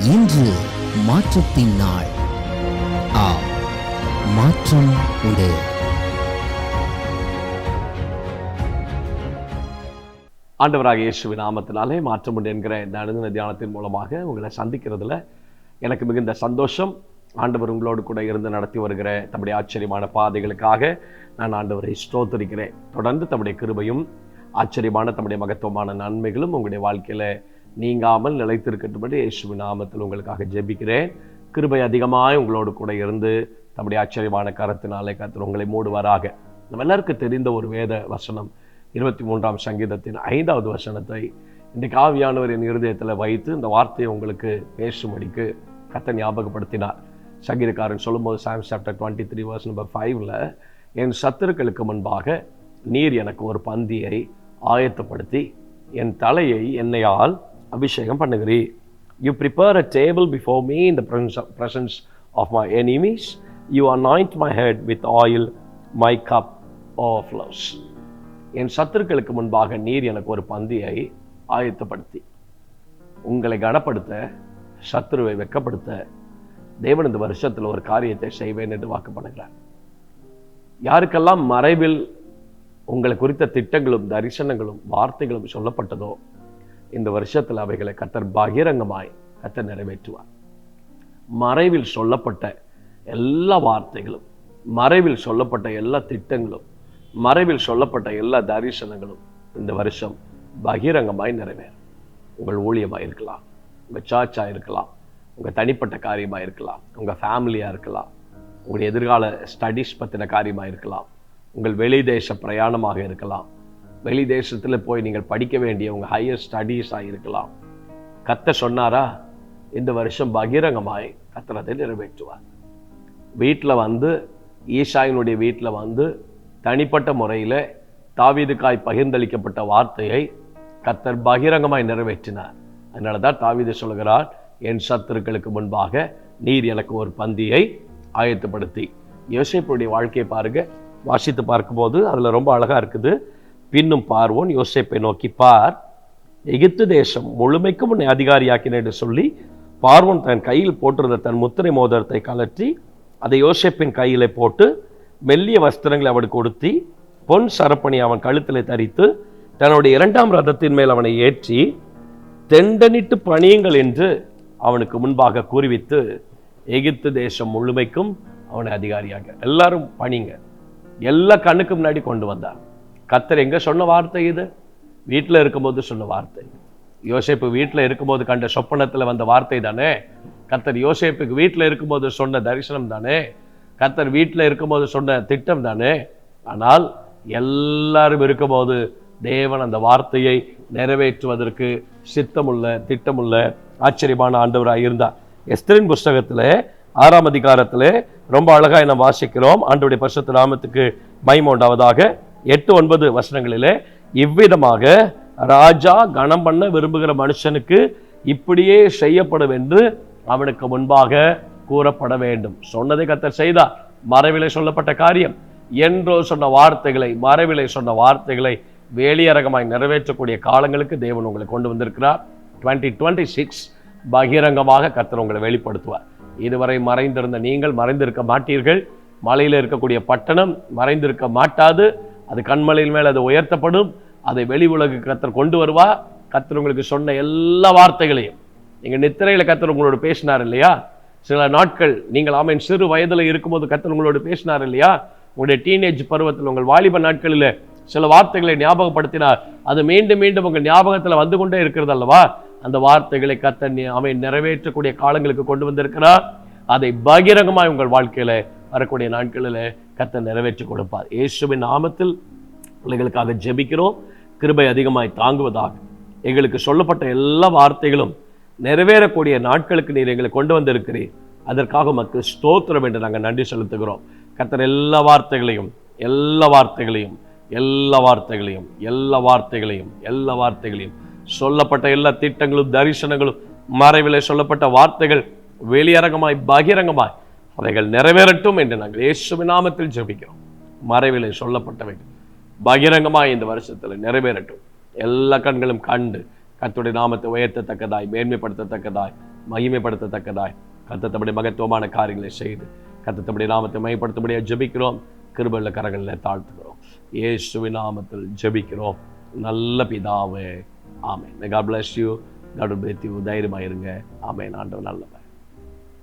இன்று மாற்றத்தின் நாள். மாற்றம் உண்டு. ஆண்டவராக இயேசுவின் நாமத்தினாலே மாற்றம் உண்டு என்கிற இந்த அனுதின தியானத்தின் மூலமாக உங்களை சந்திக்கிறதுல எனக்கு மிகுந்த சந்தோஷம். ஆண்டவர் உங்களோடு கூட இருந்து நடத்தி வருகிற தம்முடைய ஆச்சரியமான பாதைகளுக்காக நான் ஆண்டவரை ஸ்தோத்திரிக்கிறேன். தொடர்ந்து தம்முடைய கிருபையும் ஆச்சரியமான தம்முடைய மகத்துவமான நன்மைகளும் உங்களுடைய வாழ்க்கையில நீங்காமல் நிலைத்திருக்கட்டும்படி இயேசுவின் நாமத்தில் உங்களுக்காக ஜெபிக்கிறேன். கிருபை அதிகமாய் உங்களோடு கூட இருந்து தம்முடைய ஆச்சரியமான கரத்தினாலே கர்த்தர் உங்களை மூடுவாராக. நம்ம எல்லாருக்கும் தெரிந்த ஒரு வேத வசனம் 23ஆம் சங்கீதத்தின் 5வது வசனத்தை இன்றைக்கு ஆவியானவர் என் இருதயத்தில் வைத்து இந்த வார்த்தையை உங்களுக்கு பேசும்படிக்கு கர்த்தர் ஞாபகப்படுத்தினார். சங்கீதக்காரன் சொல்லும்போது Psalm chapter 23 verse number 5ல் என் சத்துருக்களுக்கு முன்பாக நீர் எனக்கு ஒரு பந்தியை ஆயத்தப்படுத்தி என் தலையை எண்ணெயால் அபிஷேகம் பண்ணுகிறீர். You prepare a table before me in the presence of my enemies. You anoint my head with oil, my cup overflows. என் சத்துருக்களுக்கு முன்பாக நீர் எனக்கு ஒரு பந்தியை ஆயத்தப்படுத்தி உங்களை கனப்படுத்த, சத்துருவை வெட்கப்படுத்த தேவன் இந்த வருஷத்தில் ஒரு காரியத்தை செய்வேன் என்று வாக்கு பண்ணுகிறார். யாருக்கெல்லாம் மறைவில் உங்களை குறித்த திட்டங்களும் தரிசனங்களும் வார்த்தைகளும் சொல்லப்பட்டதோ இந்த வருஷத்தில் அவைகளை கர்த்தர் பகிரங்கமாய் கர்த்தர் நிறைவேற்றுவார். மறைவில் சொல்லப்பட்ட எல்லா வார்த்தைகளும், மறைவில் சொல்லப்பட்ட எல்லா திட்டங்களும், மறைவில் சொல்லப்பட்ட எல்லா தரிசனங்களும் இந்த வருஷம் பகிரங்கமாய் நிறைவேறும். உங்கள் ஊழியமாக இருக்கலாம், உங்கள் சர்ச்சாக இருக்கலாம், உங்கள் தனிப்பட்ட காரியமாக இருக்கலாம், உங்கள் ஃபேமிலியாக இருக்கலாம், உங்களுடைய எதிர்கால ஸ்டடீஸ் பற்றின காரியமாக இருக்கலாம், உங்கள் வெளி தேச பிரயாணமாக இருக்கலாம், வெளி தேசத்தில் போய் நீங்கள் படிக்க வேண்டிய உங்கள் ஹையர் ஸ்டடீஸாக இருக்கலாம். கர்த்தர் சொன்னாரா, இந்த வருஷம் பகிரங்கமாய் கர்த்தர் அதை நிறைவேற்றுவார். வீட்டில் வந்து ஈசாயினுடைய வீட்டில் வந்து தனிப்பட்ட முறையில் தாவீதுக்காய் பகிர்ந்தளிக்கப்பட்ட வார்த்தையை கர்த்தர் பகிரங்கமாய் நிறைவேற்றினார். அதனால தான் தாவீது சொல்கிறார், என் சத்துருக்களுக்கு முன்பாக நீர் எனக்கு ஒரு பந்தியை ஆயத்தப்படுத்தி. யோசேப்புடைய வாழ்க்கையை பாருங்க, வாசித்து பார்க்கும்போது அதில் ரொம்ப அழகாக இருக்குது. பின்னும் பார்வோன் யோசேப்பை நோக்கி, பார், எகிப்து தேசம் முழுமைக்கும் உன்னை அதிகாரியாக்கினேன் என்று சொல்லி பார்வோன் தன் கையில் போட்டிருந்த தன் முத்திரை மோதிரத்தை கலற்றி அதை யோசேப்பின் கையிலே போட்டு மெல்லிய வஸ்திரங்களை அவனுக்கு கொடுத்தி பொன் சரப்பணி அவன் கழுத்திலே தரித்து தன்னுடைய 2ஆம் ரதத்தின் மேல் அவனை ஏற்றி தெண்டனிட்டு பணியுங்கள் என்று அவனுக்கு முன்பாக கூறிவித்து எகிப்து தேசம் முழுமைக்கும் அவனை அதிகாரியாக எல்லாரும் பணிங்க எல்லா கண்ணுக்கு முன்னாடி கொண்டு வந்தார். கர்த்தர் எங்க சொன்ன வார்த்தை இது? வீட்டில் இருக்கும்போது சொன்ன வார்த்தை. யோசேப்பு வீட்டில் இருக்கும்போது கண்ட சொப்பனத்தில் வந்த வார்த்தை தானே. கர்த்தர் யோசேப்புக்கு வீட்டில் இருக்கும்போது சொன்ன தரிசனம் தானே. கர்த்தர் வீட்டில் இருக்கும்போது சொன்ன திட்டம் தானே. ஆனால் எல்லாரும் இருக்கும்போது தேவன் அந்த வார்த்தையை நிறைவேற்றுவதற்கு சித்தமுள்ள திட்டமுள்ள ஆச்சரியமான ஆண்டவராக இருந்தார். எஸ்தரின் புஸ்தகத்தில் 6ஆம் அதிகாரத்தில் ரொம்ப அழகாக நாம் வாசிக்கிறோம். ஆண்டவருடைய பரிசுத்த நாமத்துக்கு மகிமை உண்டாவதாக. 8-9 வசனங்களிலே இவ்விதமாக ராஜா கனம் பண்ண விரும்புகிற மனுஷனுக்கு இப்படியே செய்யப்படும் என்று அவனுக்கு முன்பாக கூறப்பட வேண்டும். சொன்னதை கர்த்தர் செய்தார். மறைவிலே சொல்லப்பட்ட காரியம் என்றோ சொன்ன வார்த்தைகளை, மறைவிலே சொன்ன வார்த்தைகளை வெளியரங்கமாய் நிறைவேற்றக்கூடிய காலங்களுக்கு தேவன் உங்களை கொண்டு வந்திருக்கிறார். 2026 பகிரங்கமாக கர்த்தர் உங்களை வெளிப்படுத்துவார். இதுவரை மறைந்திருந்த நீங்கள் மறைந்திருக்க மாட்டீர்கள். மலையில் இருக்கக்கூடிய பட்டணம் மறைந்திருக்க மாட்டாது. அது கண்மலையின் மேல் அது உயர்த்தப்படும். அதை வெளி உலகு கர்த்தர் கொண்டு வருவார். கர்த்தர் உங்களுக்கு சொன்ன எல்லா வார்த்தைகளையும் நீங்கள் நித்திரையில் கர்த்தர் உங்களோடு பேசினார் இல்லையா? சில நாட்கள் நீங்கள் ஆமேன் சிறு வயதில் இருக்கும்போது கர்த்தர் உங்களோடு பேசினார் இல்லையா? உங்களுடைய டீனேஜ் பருவத்தில் உங்கள் வாலிப நாட்களில் சில வார்த்தைகளை ஞாபகப்படுத்தினார். அது மீண்டும் மீண்டும் உங்கள் ஞாபகத்தில் வந்து கொண்டே இருக்கிறது அல்லவா? அந்த வார்த்தைகளை கர்த்தர் அவன் நிறைவேற்றக்கூடிய காலங்களுக்கு கொண்டு வந்திருக்கிறார். அதை பகிரங்கமாய் உங்கள் வாழ்க்கையில வரக்கூடிய நாட்களில் கர்த்தர் நிறைவேற்றி கொடுப்பார். இயேசுவின் நாமத்தில் பிள்ளைகளுக்காக ஜெபிக்கிறோம். கிருபை அதிகமாய் தாங்குவதாக எங்களுக்கு சொல்லப்பட்ட எல்லா வார்த்தைகளும் நிறைவேறக்கூடிய நாட்களுக்கு நீர் எங்களை கொண்டு வந்திருக்கிறீர். அதற்காக உமக்கு ஸ்தோத்திரம் என்று நாங்கள் நன்றி செலுத்துகிறோம். கர்த்தர் எல்லா வார்த்தைகளையும் எல்லா வார்த்தைகளையும் எல்லா வார்த்தைகளையும் எல்லா வார்த்தைகளையும் எல்லா வார்த்தைகளையும் சொல்லப்பட்ட எல்லா திட்டங்களும் தரிசனங்களும் மறைவிலே சொல்லப்பட்ட வார்த்தைகள் வெளியரங்கமாய் பகிரங்கமாய் அவைகள் நிறைவேறட்டும் என்று நாங்கள் இயேசுவின் நாமத்தில் ஜெபிக்கிறோம். மறைவிலே சொல்லப்பட்டவைகள் பகிரங்கமாய் இந்த வருஷத்தில் நிறைவேறட்டும். எல்லா கண்களும் கண்டு கர்த்தருடைய நாமத்தை உயர்த்தத்தக்கதாய் மேன்மைப்படுத்தத்தக்கதாய் மகிமைப்படுத்தத்தக்கதாய் கர்த்தர் மகத்துவமான காரியங்களை செய்து கர்த்தர் நாமத்தை மையப்படுத்தபடியாக ஜெபிக்கிறோம். கிருபையுள்ள கரங்களில் தாழ்த்துக்கிறோம். இயேசுவின் நாமத்தில் ஜெபிக்கிறோம் நல்ல பிதாவே, ஆமென். God bless you. God will bless you. தைரியமாக இருங்க. ஆமென். ஆண்டவர் நல்லவர்.